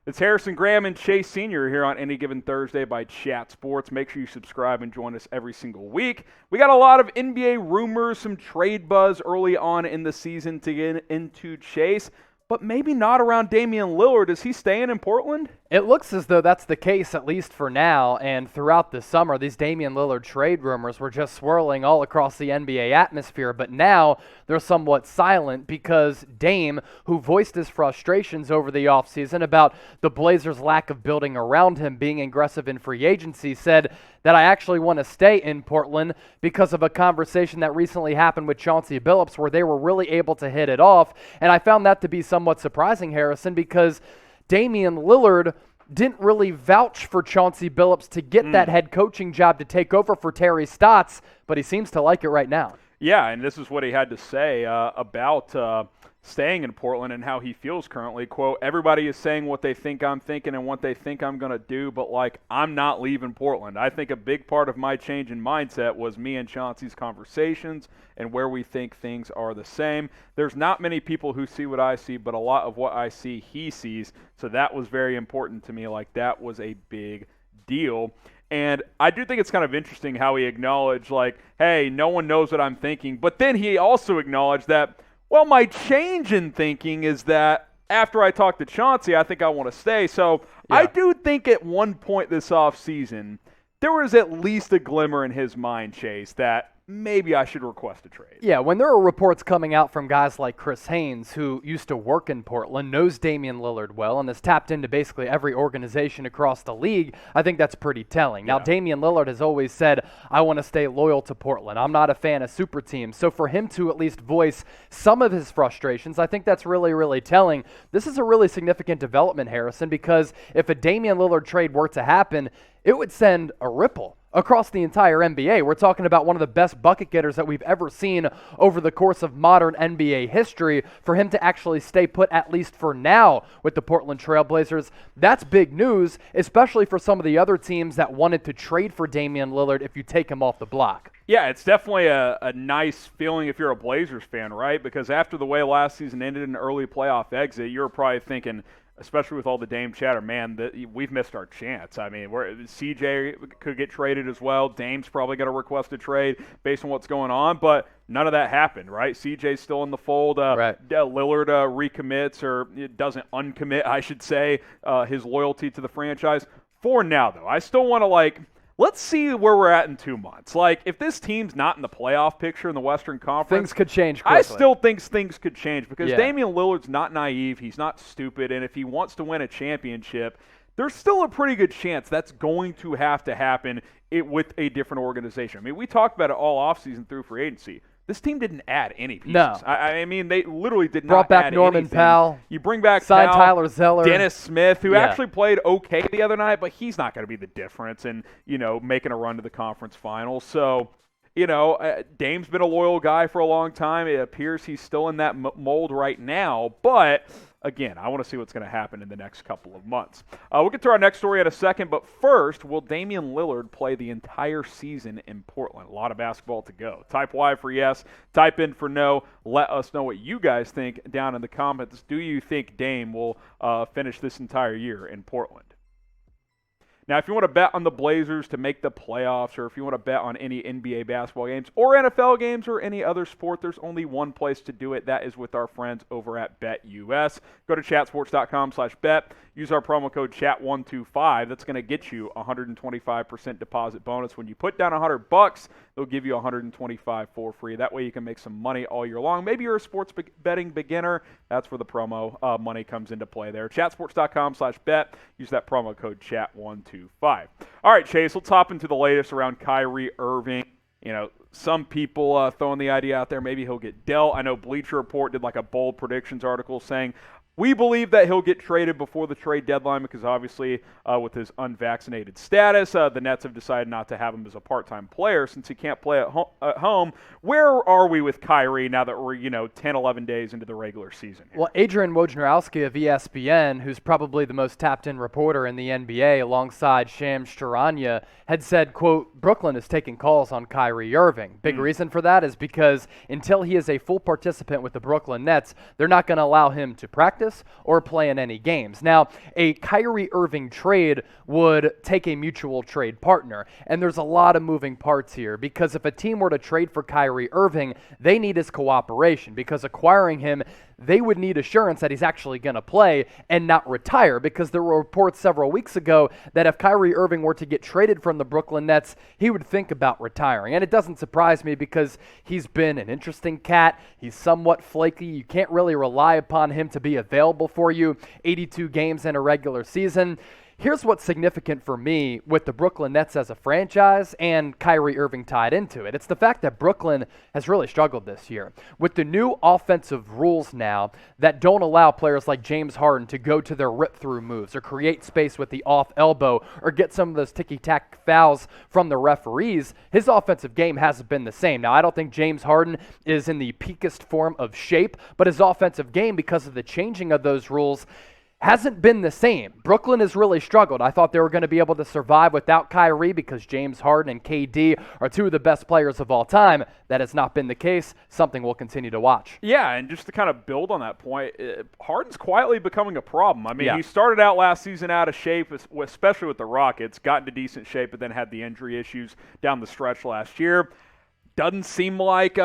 It's Harrison Graham and Chase Sr. here on Any Given Thursday by Chat Sports. Make sure you subscribe and join us every single week. We got a lot of NBA rumors, some trade buzz early on in the season to get into, Chase, but maybe not around Damian Lillard. Is he staying in Portland? It looks as though that's the case, at least for now, and throughout the summer, these Damian Lillard trade rumors were just swirling all across the NBA atmosphere, but now they're somewhat silent because Dame, who voiced his frustrations over the offseason about the Blazers' lack of building around him being aggressive in free agency, said that I actually want to stay in Portland because of a conversation that recently happened with Chauncey Billups where they were really able to hit it off, and I found that to be somewhat surprising, Harrison, because Damian Lillard didn't really vouch for Chauncey Billups to get that head coaching job to take over for Terry Stotts, but he seems to like it right now. Yeah, and this is what he had to say about staying in Portland and how he feels currently. Quote, everybody is saying what they think I'm thinking and what they think I'm going to do, but, I'm not leaving Portland. I think a big part of my change in mindset was me and Chauncey's conversations and where we think things are the same. There's not many people who see what I see, but a lot of what I see he sees, so that was very important to me. That was a big deal. And I do think it's kind of interesting how he acknowledged, hey, no one knows what I'm thinking. But then he also acknowledged that, well, my change in thinking is that after I talk to Chauncey, I think I want to stay. So yeah. I do think at one point this offseason, there was at least a glimmer in his mind, Chase, that maybe I should request a trade. Yeah, when there are reports coming out from guys like Chris Haynes, who used to work in Portland, knows Damian Lillard well, and has tapped into basically every organization across the league, I think that's pretty telling. Now, Damian Lillard has always said, I want to stay loyal to Portland. I'm not a fan of super teams. So for him to at least voice some of his frustrations, I think that's really, really telling. This is a really significant development, Harrison, because if a Damian Lillard trade were to happen, it would send a ripple across the entire NBA. We're talking about one of the best bucket getters that we've ever seen over the course of modern NBA history. For him to actually stay put, at least for now, with the Portland Trail Blazers, that's big news, especially for some of the other teams that wanted to trade for Damian Lillard if you take him off the block. Yeah, it's definitely a nice feeling if you're a Blazers fan, right? Because after the way last season ended in an early playoff exit, you're probably thinking, especially with all the Dame chatter, man, we've missed our chance. I mean, CJ could get traded as well. Dame's probably going to request a trade based on what's going on, but none of that happened, right? CJ's still in the fold. Right. Lillard recommits, or it doesn't uncommit, I should say, his loyalty to the franchise. For now, though, I still want to, let's see where we're at in 2 months. If this team's not in the playoff picture in the Western Conference, things could change quickly. I still think things could change because Damian Lillard's not naive. He's not stupid. And if he wants to win a championship, there's still a pretty good chance that's going to happen with a different organization. I mean, we talked about it all offseason through free agency. This team didn't add any pieces. No. I mean, they literally did Brought not back add Norman anything. Powell. You bring back signed Powell, Tyler Zeller. Dennis Smith, who actually played okay the other night, but he's not going to be the difference in, making a run to the conference finals. So, Dame's been a loyal guy for a long time. It appears he's still in that mold right now, but again, I want to see what's going to happen in the next couple of months. We'll get to our next story in a second, but first, will Damian Lillard play the entire season in Portland? A lot of basketball to go. Type Y for yes, type in for no. Let us know what you guys think down in the comments. Do you think Dame will finish this entire year in Portland? Now, if you want to bet on the Blazers to make the playoffs, or if you want to bet on any NBA basketball games or NFL games or any other sport, there's only one place to do it. That is with our friends over at BetUS. Go to chatsports.com/bet. Use our promo code CHAT125. That's going to get you a 125% deposit bonus. When you put down $100, they'll give you $125 for free. That way you can make some money all year long. Maybe you're a sports betting beginner. That's where the promo money comes into play there. Chatsports.com/bet. Use that promo code CHAT125. All right, Chase, let's hop into the latest around Kyrie Irving. Some people throwing the idea out there, maybe he'll get dealt. I know Bleacher Report did a bold predictions article saying, we believe that he'll get traded before the trade deadline because obviously with his unvaccinated status, the Nets have decided not to have him as a part-time player since he can't play at home. Where are we with Kyrie now that we're, 10, 11 days into the regular season here? Well, Adrian Wojnarowski of ESPN, who's probably the most tapped-in reporter in the NBA alongside Shams Charania, had said, quote, Brooklyn is taking calls on Kyrie Irving. Big reason for that is because until he is a full participant with the Brooklyn Nets, they're not going to allow him to practice. practice or play in any games. Now, a Kyrie Irving trade would take a mutual trade partner, and there's a lot of moving parts here because if a team were to trade for Kyrie Irving, they need his cooperation because acquiring him, they would need assurance that he's actually going to play and not retire because there were reports several weeks ago that if Kyrie Irving were to get traded from the Brooklyn Nets, he would think about retiring. And it doesn't surprise me because he's been an interesting cat. He's somewhat flaky. You can't really rely upon him to be available for you 82 games in a regular season. Here's what's significant for me with the Brooklyn Nets as a franchise and Kyrie Irving tied into it. It's the fact that Brooklyn has really struggled this year. With the new offensive rules now that don't allow players like James Harden to go to their rip-through moves or create space with the off elbow or get some of those ticky-tack fouls from the referees, his offensive game hasn't been the same. Now, I don't think James Harden is in the peakest form of shape, but his offensive game, because of the changing of those rules, hasn't been the same. Brooklyn has really struggled. I thought they were going to be able to survive without Kyrie because James Harden and KD are two of the best players of all time. That has not been the case. Something we'll continue to watch. Yeah, and just to kind of build on that point, Harden's quietly becoming a problem. I mean, he started out last season out of shape, especially with the Rockets, got into decent shape, but then had the injury issues down the stretch last year. Doesn't seem like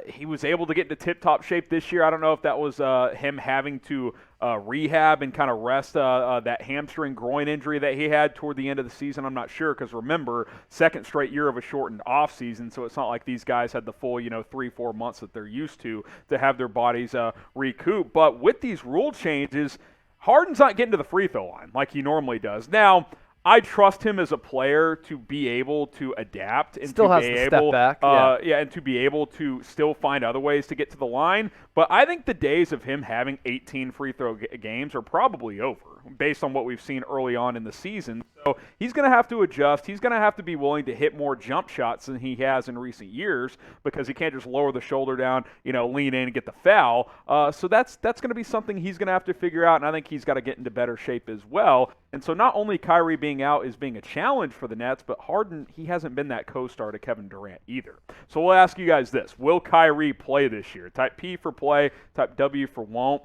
he was able to get into tip-top shape this year. I don't know if that was him having to rehab and kind of rest that hamstring groin injury that he had toward the end of the season. I'm not sure because, remember, second straight year of a shortened offseason, so it's not like these guys had the full 3-4 months that they're used to have their bodies recoup. But with these rule changes, Harden's not getting to the free throw line like he normally does. Now, I trust him as a player to be able to adapt and still to has be to able, step back. and to be able to still find other ways to get to the line. But I think the days of him having 18 free throw games are probably over, based on what we've seen early on in the season. So he's going to have to adjust. He's going to have to be willing to hit more jump shots than he has in recent years because he can't just lower the shoulder down, lean in and get the foul. So that's going to be something he's going to have to figure out, and I think he's got to get into better shape as well. And so not only Kyrie being out is being a challenge for the Nets, but Harden, he hasn't been that co-star to Kevin Durant either. So we'll ask you guys this. Will Kyrie play this year? Type P for play, type W for won't.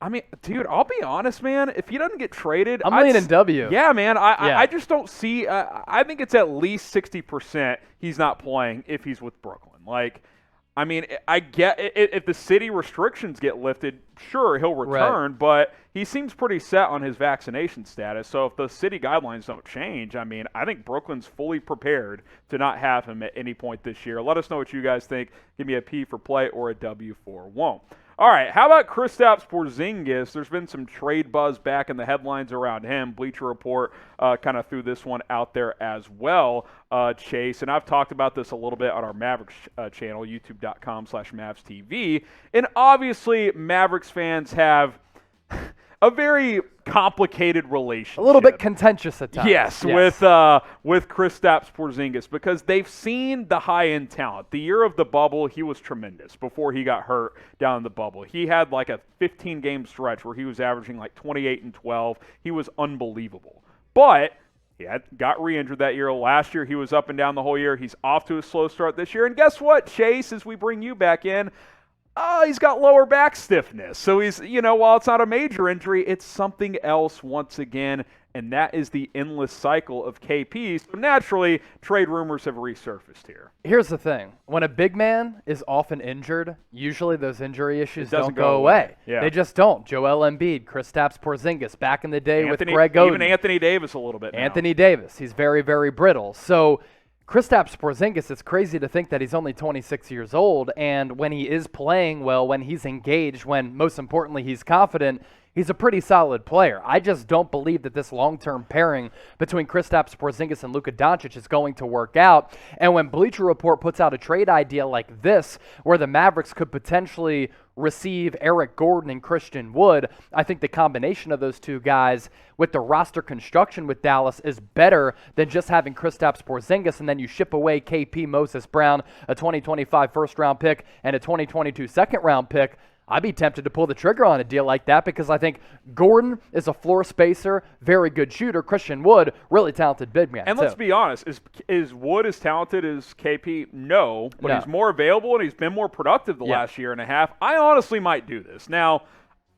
I mean, dude, I'll be honest, man. If he doesn't get traded, I'm leaning W. Yeah, man. I just don't see. I think it's at least 60% he's not playing if he's with Brooklyn. I mean, I get if the city restrictions get lifted, sure, he'll return, right. But he seems pretty set on his vaccination status. So if the city guidelines don't change, I mean, I think Brooklyn's fully prepared to not have him at any point this year. Let us know what you guys think. Give me a P for play or a W for won't. All right, how about Kristaps Porzingis? There's been some trade buzz back in the headlines around him. Bleacher Report kind of threw this one out there as well, Chase. And I've talked about this a little bit on our Mavericks channel, youtube.com/MavsTV. And obviously, Mavericks fans have a very complicated relationship. A little bit contentious at times. Yes. With Kristaps Porzingis because they've seen the high-end talent. The year of the bubble, he was tremendous before he got hurt down in the bubble. He had like a 15-game stretch where he was averaging like 28 and 12. He was unbelievable. But he got re-injured that year. Last year, he was up and down the whole year. He's off to a slow start this year. And guess what, Chase, as we bring you back in, he's got lower back stiffness. So he's, while it's not a major injury, it's something else once again, and that is the endless cycle of KP. So naturally, trade rumors have resurfaced here. Here's the thing. When a big man is often injured, usually those injury issues don't go away. Yeah. They just don't. Joel Embiid, Kristaps Porzingis, back in the day with Greg Oden. Even Anthony Davis a little bit now. Anthony Davis. He's very, very brittle. So Kristaps Porzingis, it's crazy to think that he's only 26 years old, and when he is playing well, when he's engaged, when most importantly he's confident, he's a pretty solid player. I just don't believe that this long-term pairing between Kristaps Porzingis and Luka Doncic is going to work out. And when Bleacher Report puts out a trade idea like this, where the Mavericks could potentially receive Eric Gordon and Christian Wood, I think the combination of those two guys with the roster construction with Dallas is better than just having Kristaps Porzingis, and then you ship away KP, Moses Brown, a 2025 first-round pick, and a 2022 second-round pick. I'd be tempted to pull the trigger on a deal like that because I think Gordon is a floor spacer, very good shooter. Christian Wood, really talented big man. And let's be honest, is Wood as talented as KP? No, but he's more available and he's been more productive the last year and a half. I honestly might do this. Now,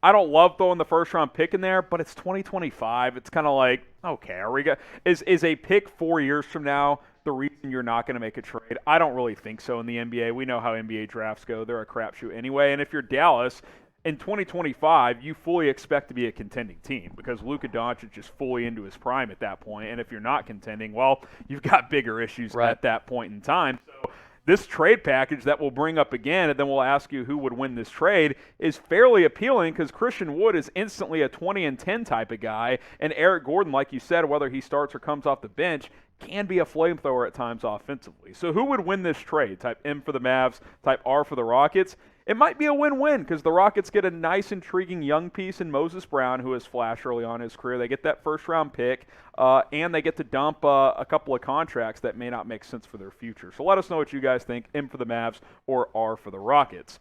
I don't love throwing the first-round pick in there, but it's 2025. It's kind of like, okay, are we is a pick 4 years from now the reason you're not going to make a trade? I don't really think so in the NBA. We know how NBA drafts go. They're a crapshoot anyway. And if you're Dallas, in 2025, you fully expect to be a contending team because Luka Doncic is fully into his prime at that point. And if you're not contending, well, you've got bigger issues at that point in time. So this trade package that we'll bring up again, and then we'll ask you who would win this trade, is fairly appealing because Christian Wood is instantly a 20-10 type of guy, and Eric Gordon, like you said, whether he starts or comes off the bench, can be a flamethrower at times offensively. So who would win this trade? Type M for the Mavs, type R for the Rockets. It might be a win-win because the Rockets get a nice, intriguing young piece in Moses Brown, who has flashed early on in his career. They get that first-round pick, and they get to dump a couple of contracts that may not make sense for their future. So let us know what you guys think, M for the Mavs or R for the Rockets.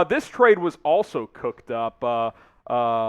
This trade was also cooked up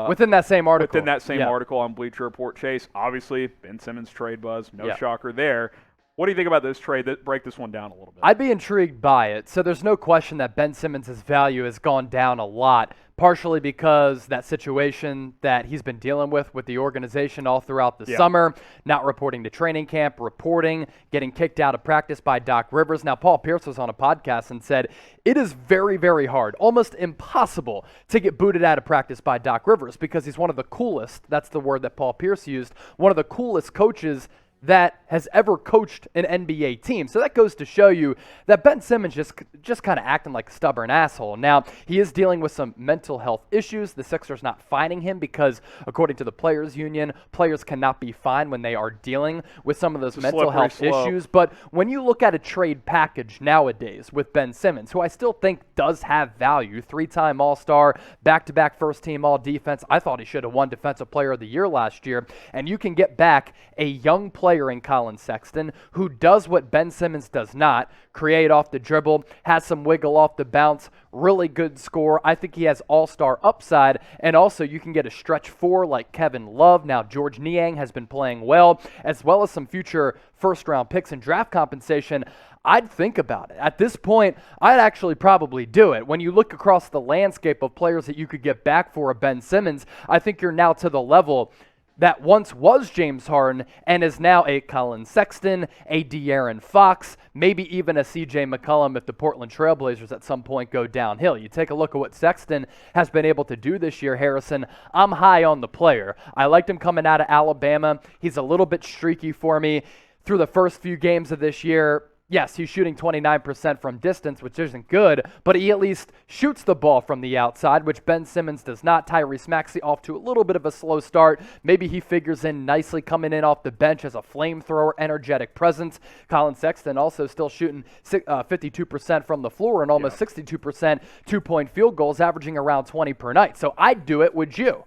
within that same article. Within that same article on Bleacher Report. Chase, obviously, Ben Simmons trade buzz, no shocker there. What do you think about this trade? Break this one down a little bit. I'd be intrigued by it. So there's no question that Ben Simmons' value has gone down a lot, partially because that situation that he's been dealing with the organization all throughout the summer, not reporting to training camp, reporting, getting kicked out of practice by Doc Rivers. Now, Paul Pierce was on a podcast and said, it is very, very hard, almost impossible to get booted out of practice by Doc Rivers because he's one of the coolest, that's the word that Paul Pierce used, one of the coolest coaches that has ever coached an NBA team. So that goes to show you that Ben Simmons just kind of acting like a stubborn asshole. Now, he is dealing with some mental health issues. The Sixers not fining him because, according to the Players Union, players cannot be fined when they are dealing with some of those mental health issues. But when you look at a trade package nowadays with Ben Simmons, who I still think does have value, 3-time All-Star, back-to-back first-team All-Defense. I thought he should have won Defensive Player of the Year last year. And you can get back a young player in Collin Sexton who does what Ben Simmons does not, create off the dribble, has some wiggle off the bounce, really good score. I think he has all-star upside, and also you can get a stretch 4 like Kevin Love. Now George Niang has been playing well, as well as some future first-round picks and draft compensation. I'd think about it. At this point, I'd actually probably do it. When you look across the landscape of players that you could get back for a Ben Simmons, I think you're now to the level that once was James Harden and is now a Collin Sexton, a De'Aaron Fox, maybe even a C.J. McCollum if the Portland Trailblazers at some point go downhill. You take a look at what Sexton has been able to do this year, Harrison. I'm high on the player. I liked him coming out of Alabama. He's a little bit streaky for me through the first few games of this year. Yes, he's shooting 29% from distance, which isn't good, but he at least shoots the ball from the outside, which Ben Simmons does not. Tyrese Maxey off to a little bit of a slow start. Maybe he figures in nicely coming in off the bench as a flamethrower, energetic presence. Collin Sexton also still shooting 52% from the floor and almost 62% two-point field goals, averaging around 20 per night. So I'd do it. Would you?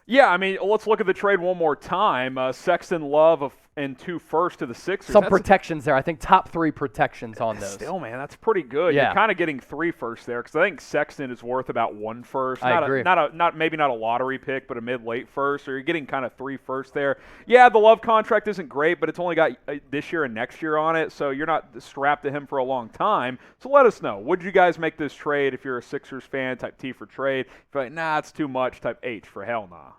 Yeah, I mean, let's look at the trade one more time. Sexton, Love, and 2 firsts to the Sixers. Some protections there. I think top 3 protections on those. Still, man, that's pretty good. Yeah. You're kind of getting 3 firsts there because I think Sexton is worth about 1 first. I agree. Maybe not a lottery pick, but a mid-late first. So you're getting kind of 3 firsts there. Yeah, the Love contract isn't great, but it's only got this year and next year on it, so you're not strapped to him for a long time. So let us know. Would you guys make this trade if you're a Sixers fan? Type T for trade. If you're like, nah, it's too much. Type H for hell nah.